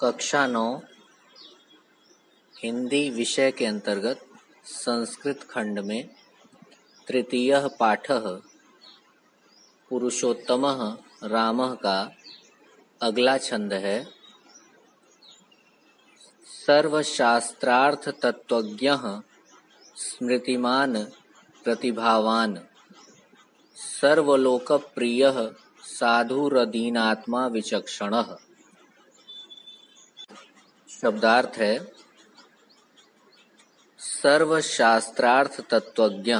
कक्षा 9 हिंदी विषय के अंतर्गत संस्कृत खंड में तृतीयः पाठः पुरुषोत्तमः रामः का अगला छंद है। सर्वशास्त्रार्थ तत्वज्ञः स्मृतिमान प्रतिभावान सर्वलोकप्रियः साधुरदीनात्मा विचक्षणः। शब्दार्थ है सर्वशास्त्रार्थ तत्वज्ञ,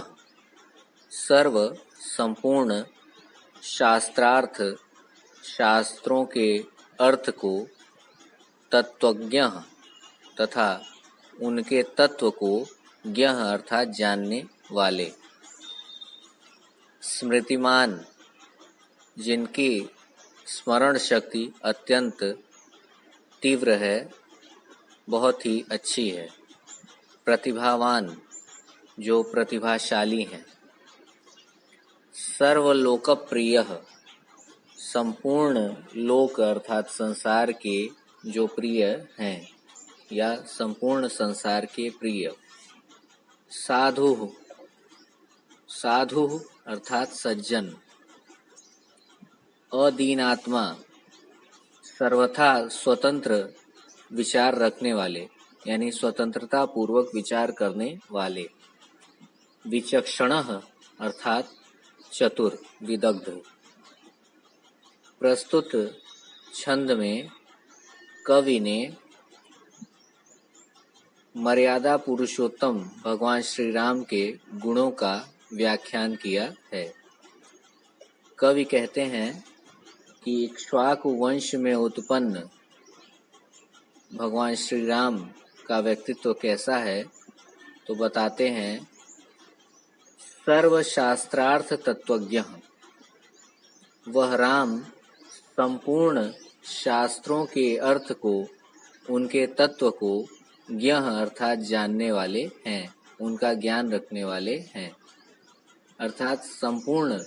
सर्व संपूर्ण शास्त्रार्थ शास्त्रों के अर्थ को, तत्वज्ञ तथा उनके तत्व को, ज्ञ अर्थात जानने वाले, स्मृतिमान जिनकी स्मरण शक्ति अत्यंत तीव्र है, बहुत ही अच्छी है, प्रतिभावान जो प्रतिभाशाली हैं, सर्वलोकप्रिय संपूर्ण लोक अर्थात संसार के जो प्रिय हैं या संपूर्ण संसार के प्रिय, साधु साधु अर्थात सज्जन, अदीनात्मा सर्वथा स्वतंत्र विचार रखने वाले यानी स्वतंत्रता पूर्वक विचार करने वाले, विचक्षणः अर्थात चतुर विदग्ध। प्रस्तुत छंद में कवि ने मर्यादा पुरुषोत्तम भगवान श्री राम के गुणों का व्याख्यान किया है। कवि कहते हैं कि इक्ष्वाकु वंश में उत्पन्न भगवान श्री राम का व्यक्तित्व कैसा है, तो बताते हैं सर्वशास्त्रार्थ तत्वज्ञ, वह राम संपूर्ण शास्त्रों के अर्थ को, उनके तत्व को, ज्ञ अर्थात जानने वाले हैं, उनका ज्ञान रखने वाले हैं, अर्थात संपूर्ण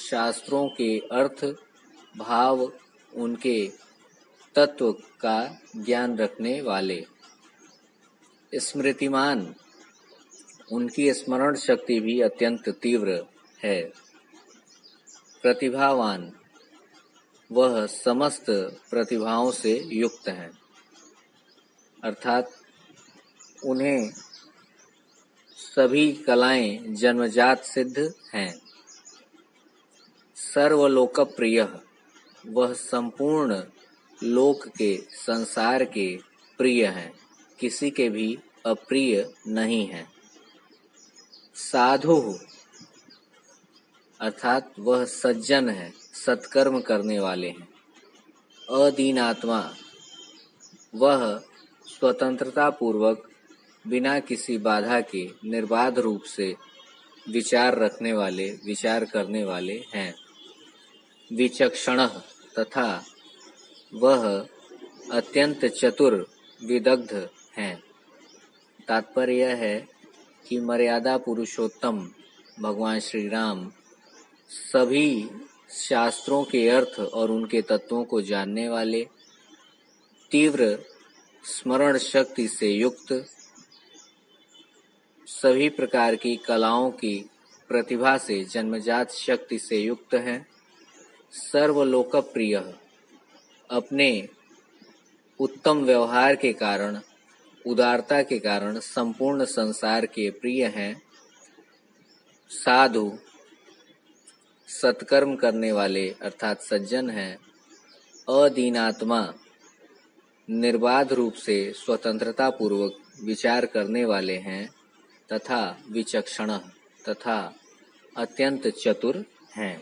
शास्त्रों के अर्थ भाव उनके तत्व का ज्ञान रखने वाले, स्मृतिमान उनकी स्मरण शक्ति भी अत्यंत तीव्र है, प्रतिभावान वह समस्त प्रतिभाओं से युक्त हैं, अर्थात उन्हें सभी कलाएं जन्मजात सिद्ध हैं, सर्वलोकप्रिय वह संपूर्ण लोक के संसार के प्रिय हैं, किसी के भी अप्रिय नहीं हैं, साधु अर्थात वह सज्जन है, सत्कर्म करने वाले हैं, अदीनात्मा वह स्वतंत्रता पूर्वक बिना किसी बाधा के निर्बाध रूप से विचार रखने वाले, विचार करने वाले हैं, विचक्षणः तथा वह अत्यंत चतुर विदग्ध हैं। तात्पर्य यह है कि मर्यादा पुरुषोत्तम भगवान श्री राम सभी शास्त्रों के अर्थ और उनके तत्वों को जानने वाले, तीव्र स्मरण शक्ति से युक्त, सभी प्रकार की कलाओं की प्रतिभा से जन्मजात शक्ति से युक्त हैं, सर्वलोकप्रिय अपने उत्तम व्यवहार के कारण, उदारता के कारण संपूर्ण संसार के प्रिय हैं, साधु सत्कर्म करने वाले अर्थात सज्जन हैं, अदीनात्मा निर्बाध रूप से स्वतंत्रता पूर्वक विचार करने वाले हैं, तथा विचक्षण तथा अत्यंत चतुर हैं।